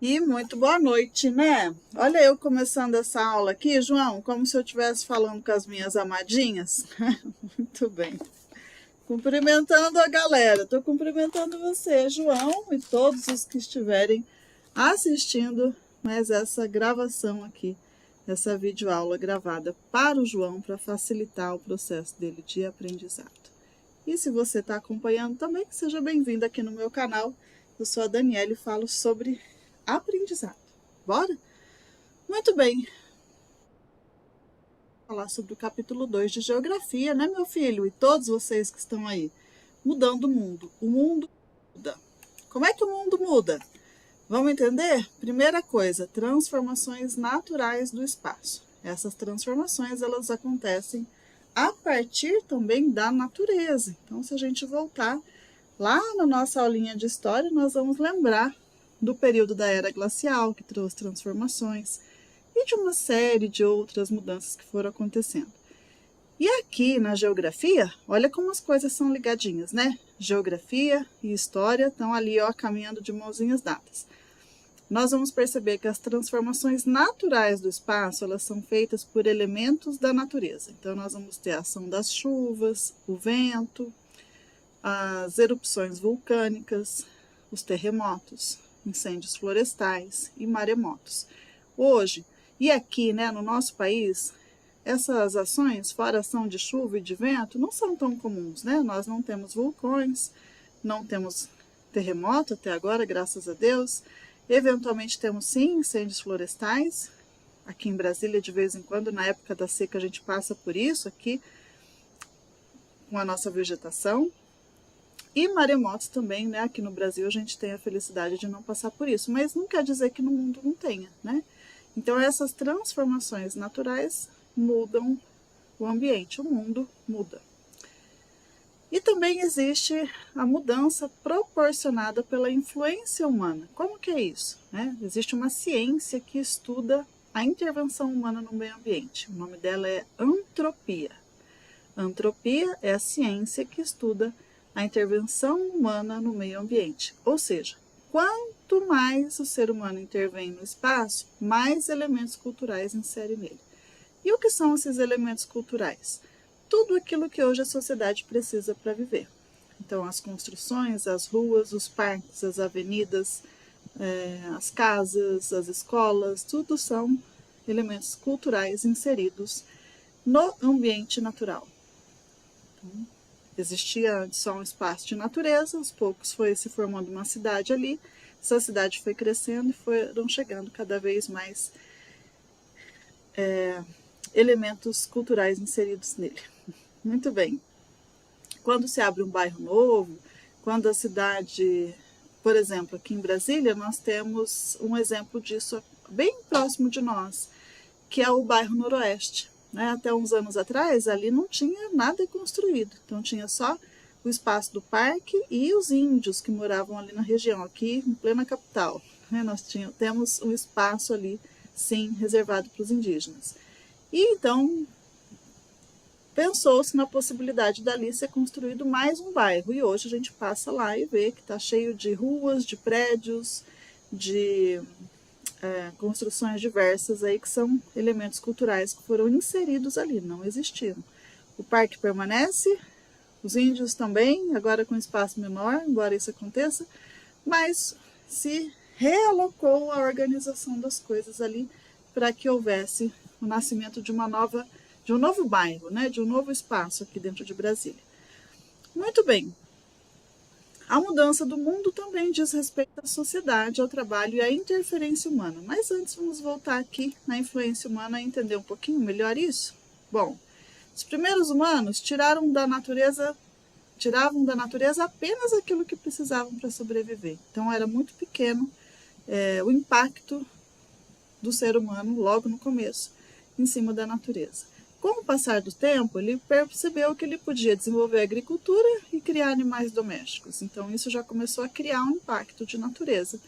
E muito boa noite, né? Olha eu começando essa aula aqui, João, como se eu estivesse falando com as minhas amadinhas. Muito bem. Cumprimentando a galera. Estou cumprimentando você, João, e todos os que estiverem assistindo mais essa gravação aqui, essa videoaula gravada para o João, para facilitar o processo dele de aprendizado. E se você está acompanhando também, seja bem-vindo aqui no meu canal. Eu sou a Daniela e falo sobre aprendizado. Bora? Muito bem. Vou falar sobre o capítulo 2 de Geografia, né, meu filho? E todos vocês que estão aí. Mudando o mundo. O mundo muda. Como é que o mundo muda? Vamos entender? Primeira coisa, transformações naturais do espaço. Essas transformações, elas acontecem a partir também da natureza. Então, se a gente voltar lá na nossa aulinha de história, nós vamos lembrar do período da Era Glacial, que trouxe transformações, e de uma série de outras mudanças que foram acontecendo. E aqui na geografia, olha como as coisas são ligadinhas, né? Geografia e história estão ali, ó, caminhando de mãozinhas dadas. Nós vamos perceber que as transformações naturais do espaço, elas são feitas por elementos da natureza. Então, nós vamos ter a ação das chuvas, o vento, as erupções vulcânicas, os terremotos, incêndios florestais e maremotos. Hoje, e aqui, né, no nosso país, essas ações, fora ação de chuva e de vento, não são tão comuns, né? Nós não temos vulcões, não temos terremoto até agora, graças a Deus. Eventualmente temos sim incêndios florestais. Aqui em Brasília, de vez em quando, na época da seca, a gente passa por isso aqui com a nossa vegetação. E maremotos também, né? Aqui no Brasil a gente tem a felicidade de não passar por isso, mas não quer dizer que no mundo não tenha, né? Então essas transformações naturais mudam o ambiente, o mundo muda. E também existe a mudança proporcionada pela influência humana. Como que é isso? Existe uma ciência que estuda a intervenção humana no meio ambiente. O nome dela é antropia. Antropia é a ciência que estuda a intervenção humana no meio ambiente. Ou seja, quanto mais o ser humano intervém no espaço, mais elementos culturais insere nele. E o que são esses elementos culturais? Tudo aquilo que hoje a sociedade precisa para viver. Então, as construções, as ruas, os parques, as avenidas, as casas, as escolas, tudo são elementos culturais inseridos no ambiente natural. Então, existia antes só um espaço de natureza, aos poucos foi se formando uma cidade ali, essa cidade foi crescendo e foram chegando cada vez mais elementos culturais inseridos nele. Muito bem. Quando se abre um bairro novo, quando a cidade, por exemplo, aqui em Brasília, nós temos um exemplo disso bem próximo de nós, que é o bairro Noroeste. Até uns anos atrás, ali não tinha nada construído, então tinha só o espaço do parque e os índios que moravam ali na região, aqui em plena capital. Nós temos um espaço ali, sim, reservado para os indígenas. E então pensou-se na possibilidade dali ser construído mais um bairro, e hoje a gente passa lá e vê que está cheio de ruas, de prédios, de construções diversas aí que são elementos culturais que foram inseridos ali, não existiam. O parque permanece, os índios também, agora com espaço menor, embora isso aconteça, mas se realocou a organização das coisas ali para que houvesse o nascimento de um novo bairro, de um novo espaço aqui dentro de Brasília. Muito bem. A mudança do mundo também diz respeito à sociedade, ao trabalho e à interferência humana. Mas antes vamos voltar aqui na influência humana e entender um pouquinho melhor isso. Bom, os primeiros humanos tiravam da natureza apenas aquilo que precisavam para sobreviver. Então era muito pequeno o impacto do ser humano logo no começo em cima da natureza. Com o passar do tempo, ele percebeu que ele podia desenvolver a agricultura e criar animais domésticos. Então, isso já começou a criar um impacto de natureza,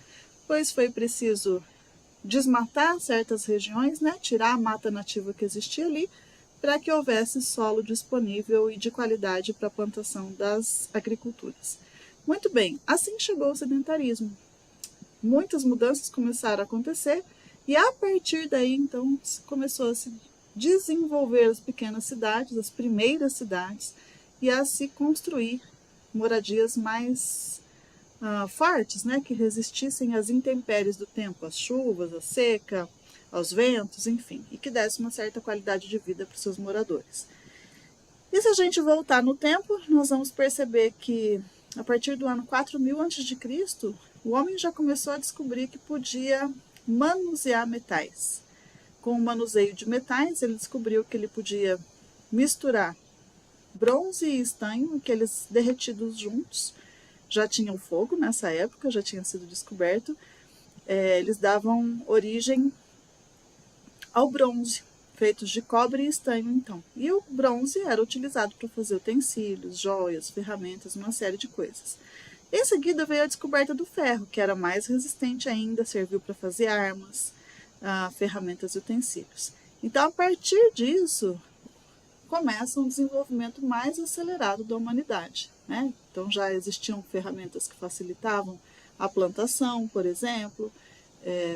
pois foi preciso desmatar certas regiões, tirar a mata nativa que existia ali, para que houvesse solo disponível e de qualidade para a plantação das agriculturas. Muito bem, assim chegou o sedentarismo. muitas mudanças começaram a acontecer e a partir daí, então, começou a se desenvolver as pequenas cidades, as primeiras cidades, e a se construir moradias mais fortes, né, que resistissem às intempéries do tempo, às chuvas, à seca, aos ventos, enfim, e que desse uma certa qualidade de vida para os seus moradores. E se a gente voltar no tempo, nós vamos perceber que a partir do ano 4000 a.C., o homem já começou a descobrir que podia manusear metais. Com o manuseio de metais, ele descobriu que ele podia misturar bronze e estanho, aqueles derretidos juntos. Já tinha o fogo nessa época, já tinha sido descoberto. Eles davam origem ao bronze, feitos de cobre e estanho, então. E o bronze era utilizado para fazer utensílios, joias, ferramentas, uma série de coisas. Em seguida veio a descoberta do ferro, que era mais resistente ainda, serviu para fazer armas, ferramentas e utensílios. Então, a partir disso, começa um desenvolvimento mais acelerado da humanidade, né? Então, já existiam ferramentas que facilitavam a plantação, por exemplo,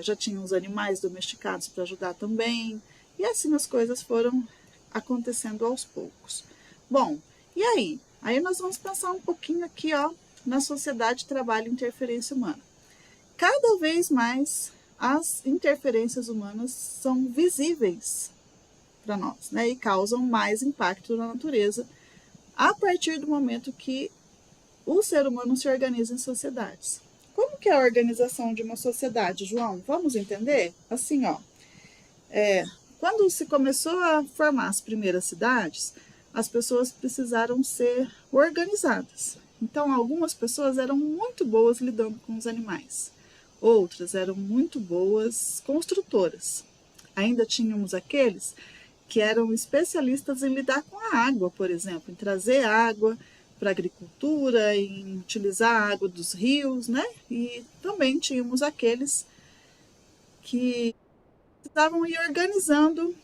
já tinham os animais domesticados para ajudar também, e assim as coisas foram acontecendo aos poucos. Bom, e aí? Aí nós vamos pensar um pouquinho aqui, ó, na sociedade, trabalho e interferência humana. Cada vez mais as interferências humanas são visíveis para nós, né, e causam mais impacto na natureza a partir do momento que o ser humano se organiza em sociedades. Como que é a organização de uma sociedade, João? Vamos entender? Assim, ó, quando se começou a formar as primeiras cidades, as pessoas precisaram ser organizadas. Então, algumas pessoas eram muito boas lidando com os animais, outras eram muito boas construtoras. Ainda tínhamos aqueles que eram especialistas em lidar com a água, por exemplo, em trazer água para a agricultura, em utilizar a água dos rios, né? E também tínhamos aqueles que estavam ir organizando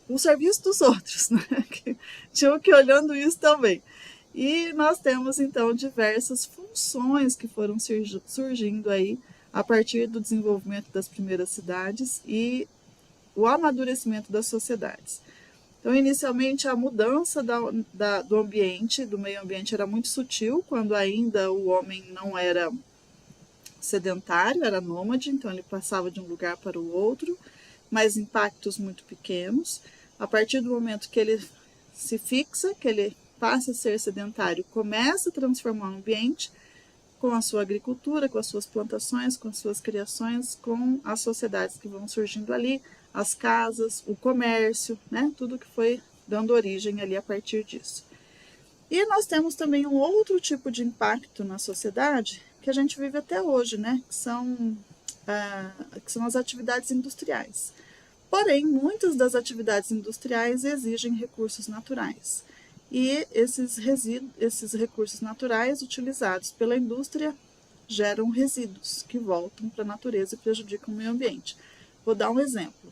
o serviço dos outros, né? Que tinham que ir olhando isso também. E nós temos, então, diversas funções que foram surgindo aí a partir do desenvolvimento das primeiras cidades e o amadurecimento das sociedades. Então, inicialmente, a mudança do ambiente, do meio ambiente, era muito sutil, quando ainda o homem não era sedentário, era nômade, então ele passava de um lugar para o outro, mas impactos muito pequenos. A partir do momento que ele se fixa, que ele passa a ser sedentário, começa a transformar o ambiente com a sua agricultura, com as suas plantações, com as suas criações, com as sociedades que vão surgindo ali, as casas, o comércio, né? Tudo que foi dando origem ali a partir disso. E nós temos também um outro tipo de impacto na sociedade que a gente vive até hoje, né? Que são as atividades industriais. Porém, muitas das atividades industriais exigem recursos naturais. E esses recursos naturais utilizados pela indústria geram resíduos que voltam para a natureza e prejudicam o meio ambiente. Vou dar um exemplo.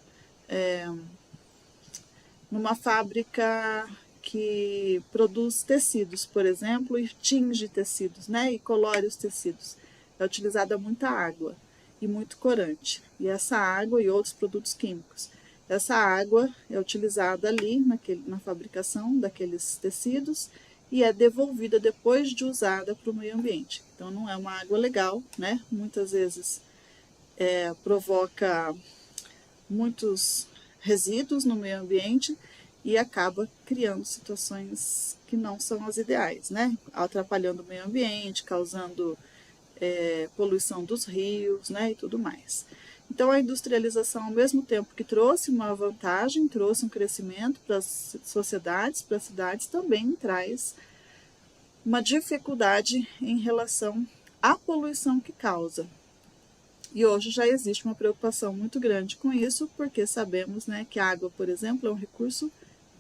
Numa fábrica que produz tecidos, por exemplo, e tinge tecidos, né, e colore os tecidos, é utilizada muita água e muito corante. E essa água e outros produtos químicos. Essa água é utilizada ali na fabricação daqueles tecidos e é devolvida depois de usada para o meio ambiente. Então não é uma água legal, né? Muitas vezes provoca muitos resíduos no meio ambiente e acaba criando situações que não são as ideais, né? Atrapalhando o meio ambiente, causando poluição dos rios, né? E tudo mais. Então, a industrialização, ao mesmo tempo que trouxe uma vantagem, trouxe um crescimento para as sociedades, para as cidades, também traz uma dificuldade em relação à poluição que causa. E hoje já existe uma preocupação muito grande com isso, porque sabemos, né, que a água, por exemplo, é um recurso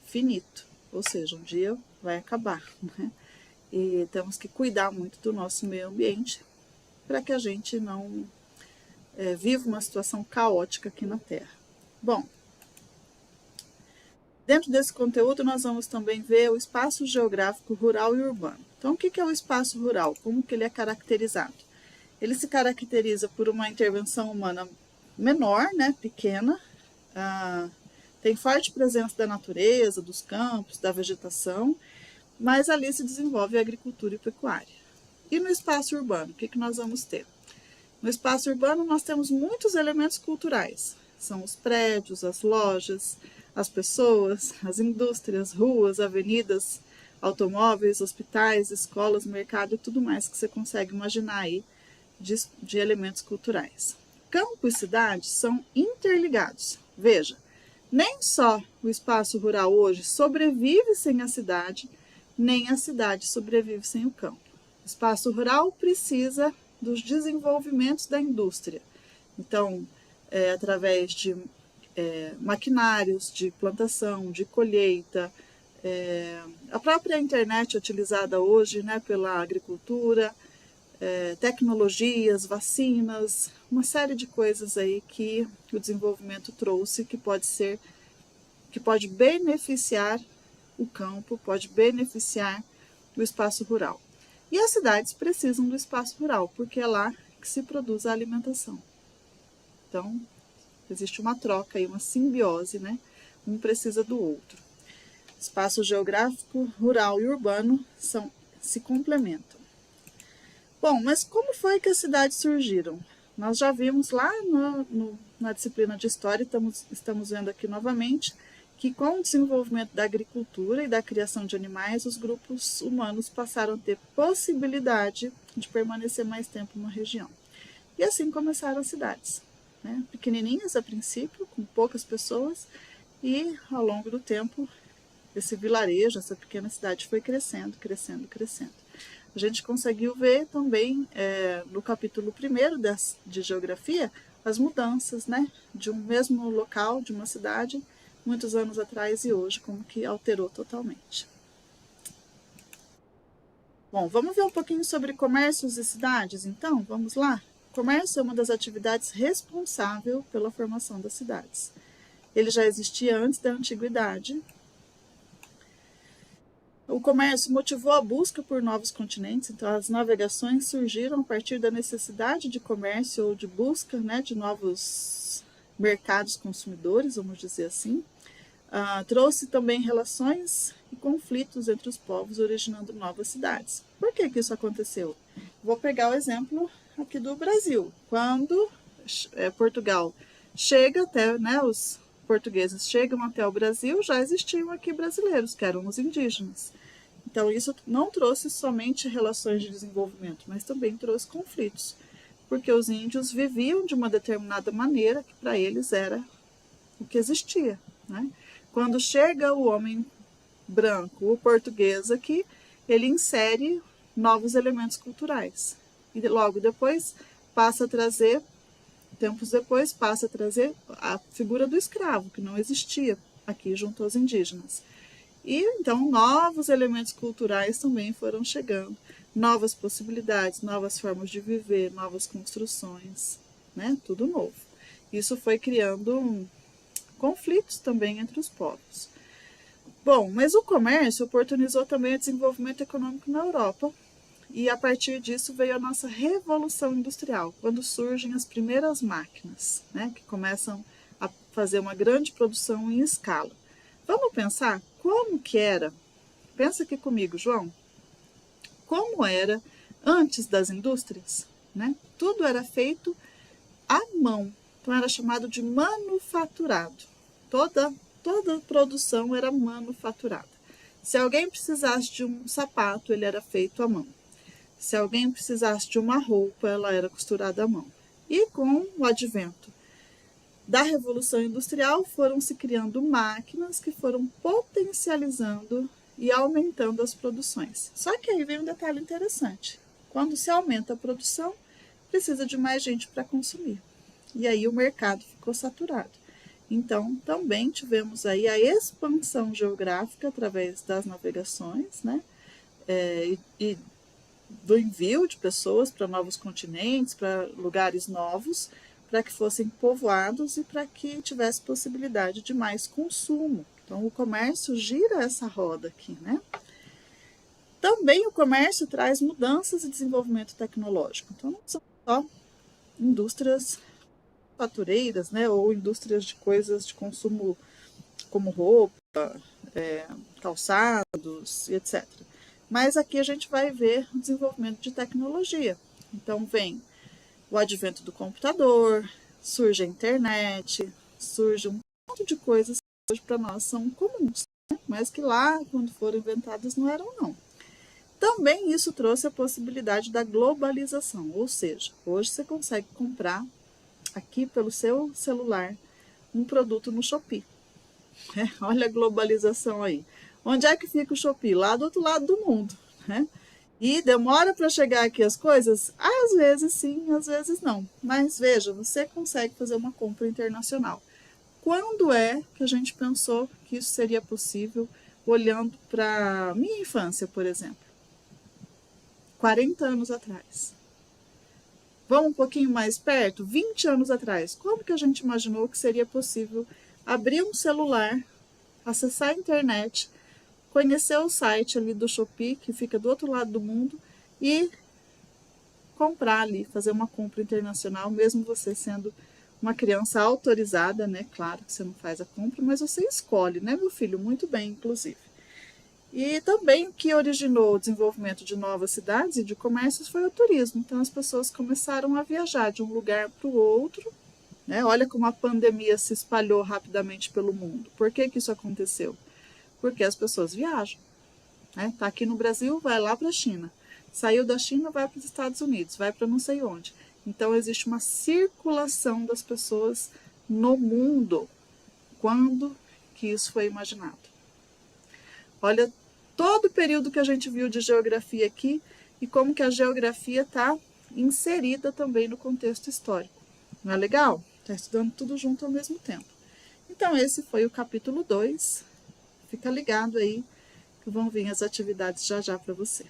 finito, ou seja, um dia vai acabar, né? E temos que cuidar muito do nosso meio ambiente para que a gente não viva uma situação caótica aqui na Terra. Bom, dentro desse conteúdo nós vamos também ver o espaço geográfico rural e urbano. Então, o que é o espaço rural? Como que ele é caracterizado? Ele se caracteriza por uma intervenção humana menor, né, pequena, tem forte presença da natureza, dos campos, da vegetação, mas ali se desenvolve a agricultura e pecuária. E no espaço urbano, o que nós vamos ter? No espaço urbano nós temos muitos elementos culturais. São os prédios, as lojas, as pessoas, as indústrias, ruas, avenidas, automóveis, hospitais, escolas, mercado e tudo mais que você consegue imaginar aí de elementos culturais. Campo e cidade são interligados. Veja, nem só o espaço rural hoje sobrevive sem a cidade, nem a cidade sobrevive sem o campo. O espaço rural precisa dos desenvolvimentos da indústria. Então, através de maquinários de plantação, de colheita, a própria internet utilizada hoje, né, pela agricultura, tecnologias, vacinas, uma série de coisas aí que o desenvolvimento trouxe que pode beneficiar o campo, pode beneficiar o espaço rural. E as cidades precisam do espaço rural, porque é lá que se produz a alimentação. Então, existe uma troca aí, uma simbiose, né? Um precisa do outro. Espaço geográfico, rural e urbano se complementam. Bom, mas como foi que as cidades surgiram? Nós já vimos lá na disciplina de História, estamos vendo aqui novamente, que com o desenvolvimento da agricultura e da criação de animais, os grupos humanos passaram a ter possibilidade de permanecer mais tempo numa região. E assim começaram as cidades, né? Pequenininhas a princípio, com poucas pessoas, e ao longo do tempo, esse vilarejo, essa pequena cidade foi crescendo, crescendo, crescendo. A gente conseguiu ver também no capítulo 1 de Geografia as mudanças, né, de um mesmo local, de uma cidade, muitos anos atrás e hoje, como que alterou totalmente. Bom, vamos ver um pouquinho sobre comércios e cidades, então? Vamos lá? O comércio é uma das atividades responsável pela formação das cidades. Ele já existia antes da antiguidade. O comércio motivou a busca por novos continentes, então as navegações surgiram a partir da necessidade de comércio ou de busca, né, de novos mercados consumidores, vamos dizer assim. Trouxe também relações e conflitos entre os povos, originando novas cidades. Por que isso aconteceu? Vou pegar o exemplo aqui do Brasil. Quando Portugal chega até, né, os portugueses chegam até o Brasil, já existiam aqui brasileiros, que eram os indígenas. Então, isso não trouxe somente relações de desenvolvimento, mas também trouxe conflitos, porque os índios viviam de uma determinada maneira que para eles era o que existia, né? Quando chega o homem branco, o português aqui, ele insere novos elementos culturais. E logo depois passa a trazer, tempos depois, passa a trazer a figura do escravo, que não existia aqui junto aos indígenas. E então novos elementos culturais também foram chegando, novas possibilidades, novas formas de viver, novas construções, né? Tudo novo. Isso foi criando conflitos também entre os povos. Bom, mas o comércio oportunizou também o desenvolvimento econômico na Europa, e a partir disso veio a nossa Revolução Industrial, quando surgem as primeiras máquinas, né, que começam a fazer uma grande produção em escala. Vamos pensar como que era, pensa aqui comigo, João, como era antes das indústrias, né? Tudo era feito à mão, então era chamado de manufaturado. Toda produção era manufaturada. Se alguém precisasse de um sapato, ele era feito à mão. Se alguém precisasse de uma roupa, ela era costurada à mão. E com o advento da Revolução Industrial, foram se criando máquinas que foram potencializando e aumentando as produções. Só que aí vem um detalhe interessante. Quando se aumenta a produção, precisa de mais gente para consumir. E aí o mercado ficou saturado. Então, também tivemos aí a expansão geográfica através das navegações, né? E do envio de pessoas para novos continentes, para lugares novos, para que fossem povoados e para que tivesse possibilidade de mais consumo. Então, o comércio gira essa roda aqui, né? Também o comércio traz mudanças e desenvolvimento tecnológico. Então, não são só indústrias manufatureiras, né, ou indústrias de coisas de consumo como roupa, calçados e etc. Mas aqui a gente vai ver o desenvolvimento de tecnologia. Então vem o advento do computador, surge a internet, surge um monte de coisas que hoje para nós são comuns, né? Mas que lá, quando foram inventadas, não eram não. Também isso trouxe a possibilidade da globalização, ou seja, hoje você consegue comprar aqui pelo seu celular um produto no Shopee. Olha a globalização aí. Onde é que fica o Shopee? Lá do outro lado do mundo, né? E demora para chegar aqui as coisas? Às vezes sim, às vezes não. Mas veja, você consegue fazer uma compra internacional. Quando é que a gente pensou que isso seria possível, olhando para minha infância, por exemplo? 40 anos atrás. Vamos um pouquinho mais perto? 20 anos atrás. Como que a gente imaginou que seria possível abrir um celular, acessar a internet, conhecer o site ali do Shopee, que fica do outro lado do mundo, e comprar ali, fazer uma compra internacional, mesmo você sendo uma criança autorizada, né? Claro que você não faz a compra, mas você escolhe, né, meu filho? Muito bem, inclusive. E também o que originou o desenvolvimento de novas cidades e de comércios foi o turismo. Então as pessoas começaram a viajar de um lugar para o outro, né? Olha como a pandemia se espalhou rapidamente pelo mundo. Por que isso aconteceu? Porque as pessoas viajam. Né? Tá aqui no Brasil, vai lá para a China. Saiu da China, vai para os Estados Unidos, vai para não sei onde. Então existe uma circulação das pessoas no mundo. Quando que isso foi imaginado? Olha todo o período que a gente viu de geografia aqui e como que a geografia está inserida também no contexto histórico. Não é legal? Está estudando tudo junto ao mesmo tempo. Então esse foi o capítulo 2. Fica ligado aí que vão vir as atividades já já para você.